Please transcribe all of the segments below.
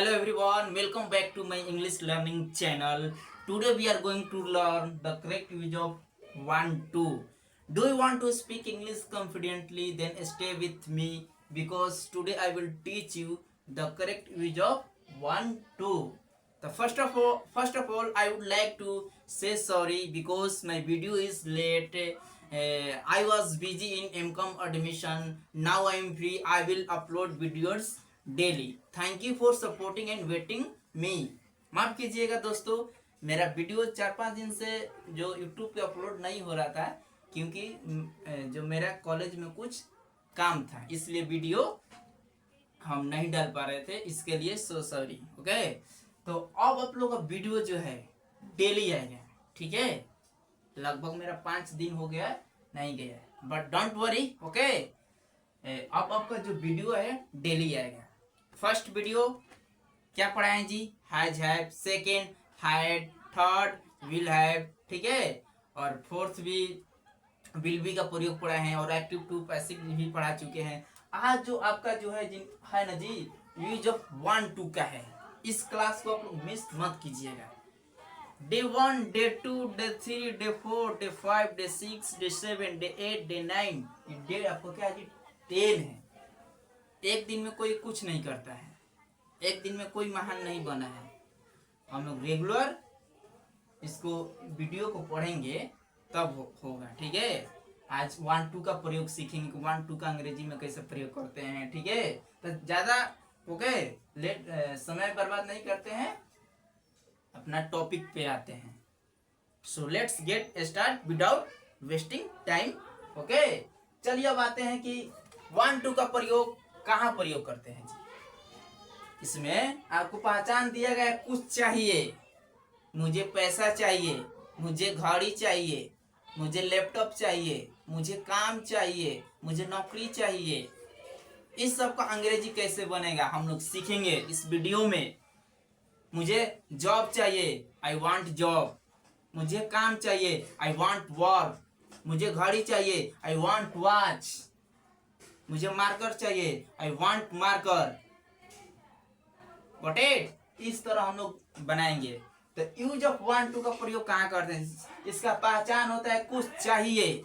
Hello everyone, welcome back to my English learning channel. Today we are going to learn the correct use of 1 2. Do you want to speak English confidently? Then stay with me because today I will teach you the correct use of 1 2. The first of all I would like to say sorry because my video is late. I was busy in MCOM admission. Now I am free. I will upload videos daily. Thank you for supporting and waiting me. माफ कीजिएगा दोस्तों, मेरा video 4-5 दिन से जो YouTube पे upload नहीं हो रहा था क्योंकि जो मेरा कॉलेज में कुछ काम था, इसलिए वीडियो हम नहीं डाल पा रहे थे. इसके लिए सो सॉरी. ओके, तो अब आप लोग का वीडियो जो है डेली आएगा. ठीक है, लगभग मेरा 5 दिन हो गया नहीं गया, बट डोंट वरी. ओके, अब आपका जो वीडियो है डेली आएगा. फर्स्ट वीडियो क्या पढ़ाएं जी? Has have. Second had. Third will have. ठीक है, और फोर्थ भी विल बी का प्रयोग पढ़ा है और एक्टिव टू पैसिव भी पढ़ा चुके हैं. आज जो आपका जो है है ना जी, यूज ऑफ 1 2 का है. इस क्लास को आप लोग मिस मत कीजिएगा. Day 1, day 2, day 3, day 4, day 5, day 6, day 7, day 8, day 9. Day आपको क्या जी? 10 है. एक दिन में कोई कुछ नहीं करता है, एक दिन में कोई महान नहीं बना है. हम लोग रेगुलर इसको वीडियो को पढ़ेंगे तब होगा. ठीक है, आज 1 2 का प्रयोग सीखेंगे. 1 2 का अंग्रेजी में कैसे प्रयोग करते हैं. ठीक है, तो ज्यादा ओके लेट समय बर्बाद नहीं करते हैं, अपना टॉपिक पे आते हैं. So let's get start without wasting time. Okay, चलिए अब आते हैं कि 1 2 का प्रयोग कहाँ प्रयोग करते हैं जी. इसमें आपको पहचान दिया गया, कुछ चाहिए, मुझे पैसा चाहिए, मुझे घड़ी चाहिए, मुझे लैपटॉप चाहिए, मुझे काम चाहिए, मुझे नौकरी चाहिए. इस सब का अंग्रेजी कैसे बनेगा हम लोग सीखेंगे इस वीडियो में. मुझे जॉब चाहिए, आई वांट जॉब. मुझे काम चाहिए, आई वांट वर्क. मुझे घड़ी चाहिए, आई वांट वॉच. मुझे मार्कर चाहिए, I want marker. Got it? इस तरह हम लोग बनाएंगे. तो यूज ऑफ 1 2 का प्रयोग कहाँ करते हैं? इसका पहचान होता है कुछ चाहिए.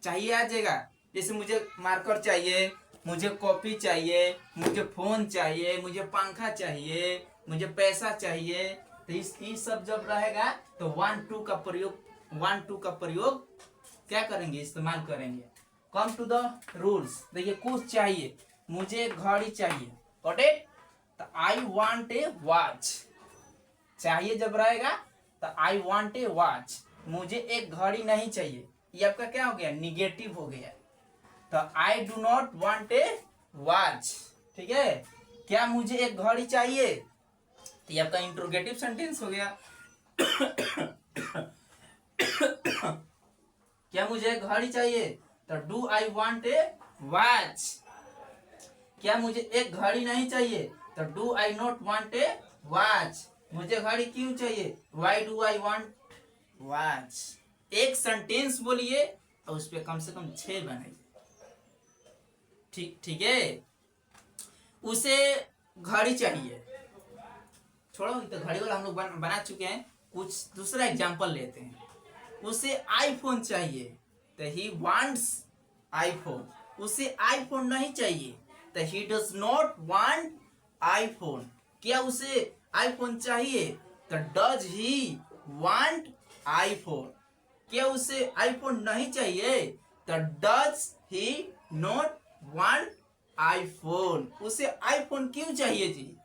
चाहिए आ जाएगा. जैसे मुझे मार्कर चाहिए, मुझे कॉपी चाहिए, मुझे फोन चाहिए, मुझे पंखा चाहिए, मुझे पैसा चाहिए. तो ये सब जब रहेगा तो 1 2 का प्रयोग क्या करेंगे? इस्तेमाल करेंगे. Come to the rules. देखिए, कुछ चाहिए, मुझे घड़ी चाहिए. Got it? तो आई वांट ए वॉच. चाहिए जब रहेगा तो आई वांट ए वॉच. मुझे एक घड़ी नहीं चाहिए, ये आपका क्या हो गया? निगेटिव हो गया. तो I do not want a watch. ठीक है, क्या मुझे एक घड़ी चाहिए? तो ये आपका इंट्रोगेटिव सेंटेंस हो गया. क्या मुझे एक घड़ी चाहिए? तो do I want a watch. क्या मुझे एक घड़ी नहीं चाहिए? तो do I not want a watch. मुझे घड़ी क्यों चाहिए? Why do I want watch. एक सेंटेंस बोलिए और उस पर कम से कम 6 बनाइए. ठीक है. उसे घड़ी चाहिए, छोड़ो, तो घड़ी वाला हम लोग बना चुके हैं. कुछ दूसरा एग्जांपल लेते हैं. उसे आईफोन चाहिए, तो ही वांट्स आईफोन. उसे आईफोन नहीं चाहिए, तो he does not want iPhone. क्या उसे आईफोन चाहिए? तो डज ही वांट आईफोन. क्या उसे आईफोन नहीं चाहिए? तो does he not want iPhone. उसे आईफोन क्यों चाहिए जी?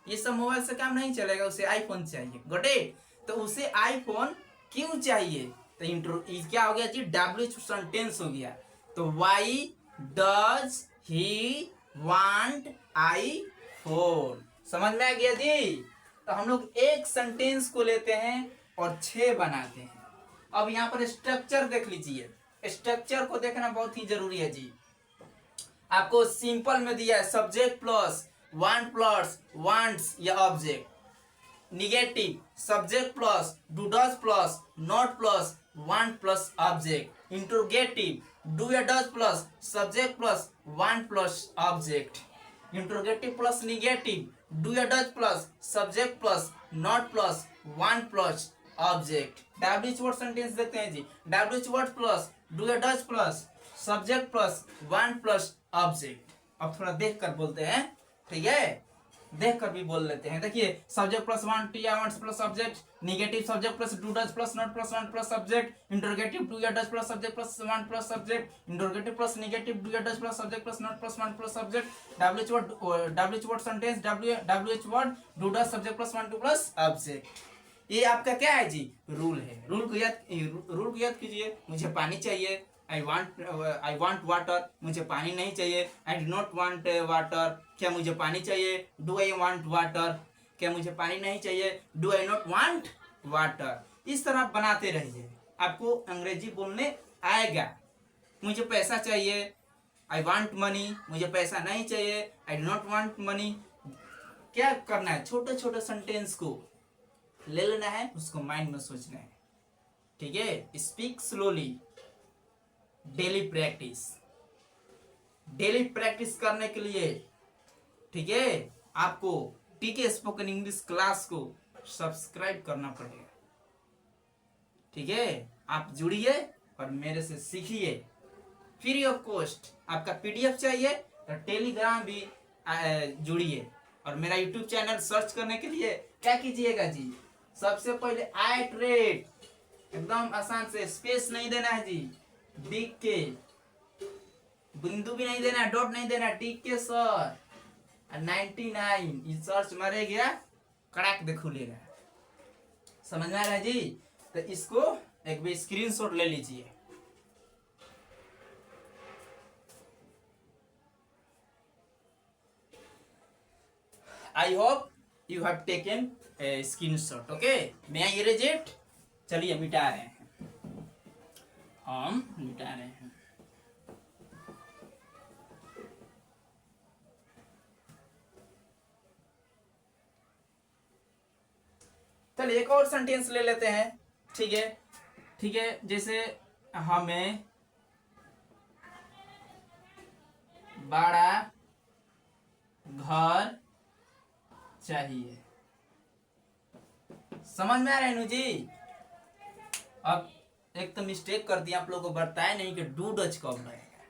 ये सब मोबाइल से काम नहीं चलेगा, उसे आईफोन चाहिए. Got it? तो उसे आईफोन क्यों चाहिए? तो इंट्रो क्या हो गया जी? WH सेंटेंस हो गया. तो why does he want iPhone. समझ में आ गया जी? तो हम लोग एक सेंटेंस को लेते हैं और 6 बनाते हैं. अब यहाँ पर स्ट्रक्चर देख लीजिए. स्ट्रक्चर को देखना बहुत ही जरूरी है जी. आपको सिंपल में दिया है subject plus want plus wants या object. Negative subject plus do does plus not plus want plus object. Interrogative do या does plus subject plus want plus object. Interrogative plus negative do या does plus subject plus not plus one plus object. WH word sentence देखते हैं जी। WH word plus do या does plus subject plus one plus object. अब थोड़ा देख कर बोलते हैं, ठीक है, देख कर भी बोल लेते हैं। देखिए सब्जेक्ट प्लस वन टू या one plus subject, negative subject plus do does plus not plus one plus subject, interrogative do या does plus subject plus one plus subject, interrogative plus negative do या does plus subject plus not plus one plus subject. WH word sentence WH word do does subject plus one two plus object. ये आपका क्या है जी, rule है। Rule को याद कीजिए। मुझे पानी चाहिए, आई वांट वाटर, मुझे पानी नहीं चाहिए। I do not want water, क्या मुझे पानी चाहिए। डू आई वांट वाटर, क्या मुझे पानी नहीं चाहिए। Do I not want water. इस तरह आप बनाते रहिए, आपको अंग्रेजी बोलने आएगा। मुझे पैसा चाहिए, आई वांट मनी, मुझे पैसा नहीं चाहिए। I do not want money. क्या करना है, छोटे छोटे सेंटेंस को ले लेना है, उसको माइंड में सोचना है, ठीक है। Speak slowly, daily practice. Daily practice करने के लिए, ठीक है, आपको टीके स्पोकन इंग्लिश क्लास को सब्सक्राइब करना पड़ेगा, ठीक है। आप जुड़िए और मेरे से सीखिए फ्री ऑफ कॉस्ट। आपका पीडीएफ चाहिए तो टेलीग्राम भी जुड़िए। और मेरा यूट्यूब चैनल सर्च करने के लिए क्या कीजिएगा जी, सबसे पहले @, एकदम आसान से, स्पेस नहीं देना है जी, लिख के, बिंदु भी नहीं देना, डॉट नहीं देना, टिक के सर 99 ये सर्च मारेगा, कड़ाक दे खुलेगा। समझ में आ रहा है जी। तो इसको एक भी स्क्रीनशॉट ले लीजिए। I hope you have taken a screenshot, okay. मैं आई इरेज इट। चलिए मिटा रहे हैं, हम मिटा रहे हैं। चलिए एक और सेंटेंस ले लेते हैं, ठीक है, ठीक है। जैसे हमें बड़ा घर चाहिए। समझ में आ रहा है जी। अब एक तो मिस्टेक कर दिया, आप लोगों को बताया नहीं कि डू डच कब रहेगा।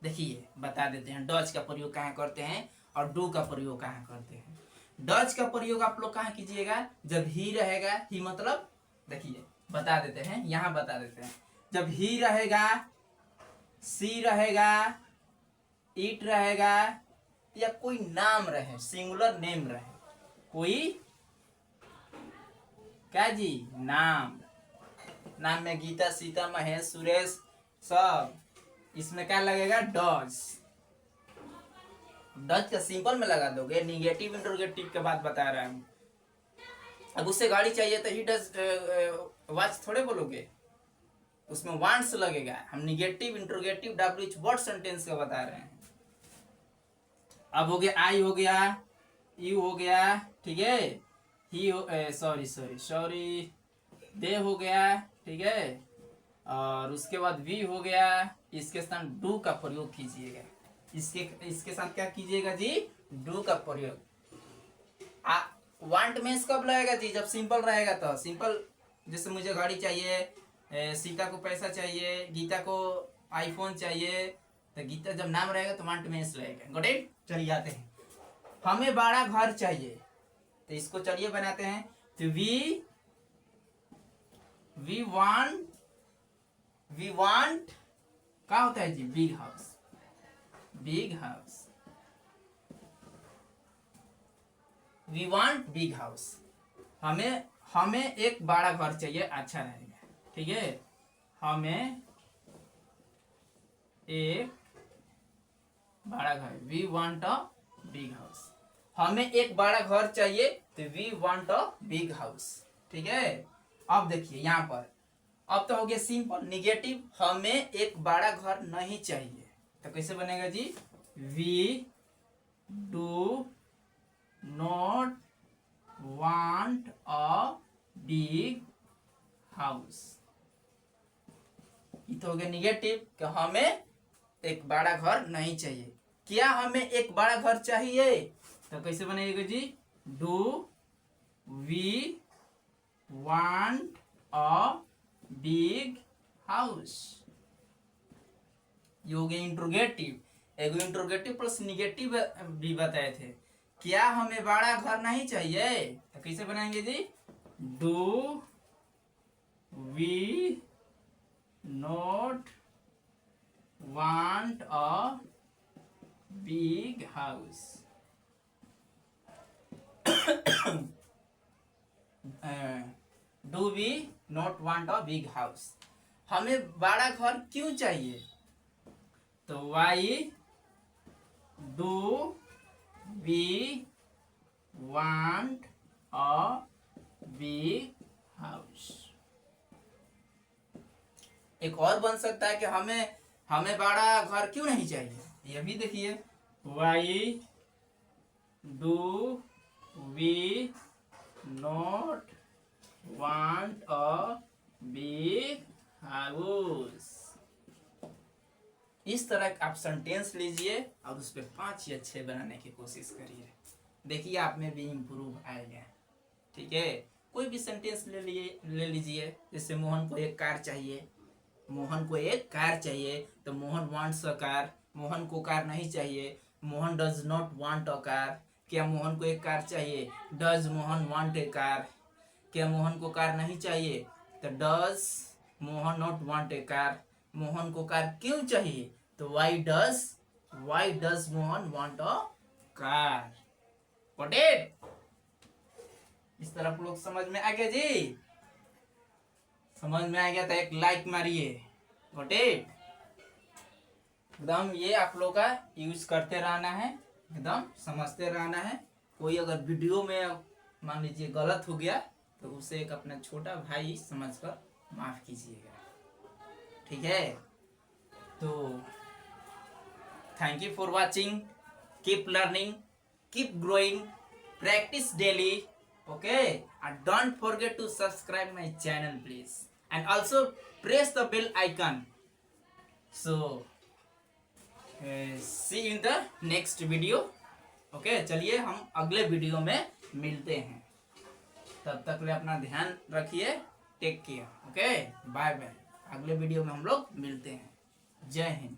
देखिए बता देते हैं, डच का प्रयोग कहाँ करते हैं और डू का प्रयोग कहाँ करते हैं। डच का प्रयोग आप लोग कहाँ कीजिएगा, जब ही रहेगा, ही मतलब देखिए बता देते हैं, यहाँ बता देते हैं। जब ही रहेगा, सी रहेगा, इट रहेगा, या कोई नाम रहे, सिंगुलर नेम रहे, कोई क्या जी, नाम में गीता, सीता, महेश, सुरेश सब, इसमें क्या लगेगा, डज। डज का सिंपल में लगा दोगे, निगेटिव इंटरोगेटिव के बाद बता रहा हूं। अब उससे गाड़ी चाहिए तो ही डज वॉच थोड़े बोलोगे, उसमें वांट्स लगेगा। हम negative interrogative WH word sentence का बता रहे हैं। अब हो गया, आई हो गया, यू हो गया, ठीक है, ही हो, सॉरी दे हो गया, ठीक है। और उसके बाद वी हो गया, इसके साथ डू का प्रयोग कीजिएगा। इसके साथ क्या कीजिएगा जी, डू का प्रयोग। वांट में कब लगेगा जी, जब सिंपल रहेगा। तो सिंपल, जैसे मुझे गाड़ी चाहिए, सीता को पैसा चाहिए, गीता को आईफोन चाहिए, तो गीता जब नाम रहेगा तो वांट में लगेगा। Got it. चलिए आते हैं, हमें बड़ा घर चाहिए, तो इसको चलिए बनाते हैं। तो वी वांट क्या होता है जी, big house. We want big house. हमें एक बड़ा घर चाहिए, अच्छा रहेगा, ठीक है। हमें एक बड़ा घर, we want a big house. हमें एक बड़ा घर चाहिए, तो we want a big house, ठीक है। अब देखिए यहाँ पर, अब तो हो गया सिंपल। निगेटिव, हमें एक बड़ा घर नहीं चाहिए, तो कैसे बनेगा जी, we do not want a big house. ये तो हो गया निगेटिव कि हमें एक बड़ा घर नहीं चाहिए। क्या हमें एक बड़ा घर चाहिए? तो कैसे बनेगा जी? Do we want a big house? ये हो गया इंट्रोगेटिव। एगो इंट्रोगेटिव प्लस निगेटिव भी बताए थे। क्या हमें बड़ा घर नहीं चाहिए? तो कैसे बनाएंगे जी? Do we not want a big house? Do we not want a big house? हमें बड़ा घर क्यों चाहिए? तो why do we want a big house? एक और बन सकता है कि हमें हमें बड़ा घर क्यों नहीं चाहिए। ये भी देखिए, why do we not want a big house? इस तरह आप सेंटेंस लीजिए और उस पर 5 या 6 बनाने की कोशिश करिए। देखिए आप में भी इम्प्रूव आएगा। ठीक है, कोई भी सेंटेंस ले लीजिए। जैसे मोहन को एक कार चाहिए। मोहन को एक कार चाहिए तो Mohan wants a car. Mohan को कार नहीं चाहिए। Mohan does not want a car. क्या मोहन को एक कार चाहिए? Does Mohan want a car? क्या मोहन को कार नहीं चाहिए? तो does Mohan not want a car? Mohan को कार क्यों चाहिए? तो why does Mohan want a car? Got it? इस तरह आप लोग समझ में आ गया जी? समझ में आ गया तो एक लाइक मारिए। Got it? एकदम ये आप लोग का यूज करते रहना है, एकदम समझते रहना है। कोई अगर वीडियो में मान लीजिए गलत हो गया तो उसे एक अपना छोटा भाई समझकर माफ कीजिएगा। ठीक है, तो thank you for watching. Keep learning, keep growing, practice daily. Okay, and don't forget to subscribe my channel please, and also press the bell icon. So see you in the next video. Okay, चलिए हम अगले video में मिलते हैं। तब तक ले अपना ध्यान रखिए। Take care. Okay, bye bye. अगले वीडियो में हम लोग मिलते हैं। जय हिंद।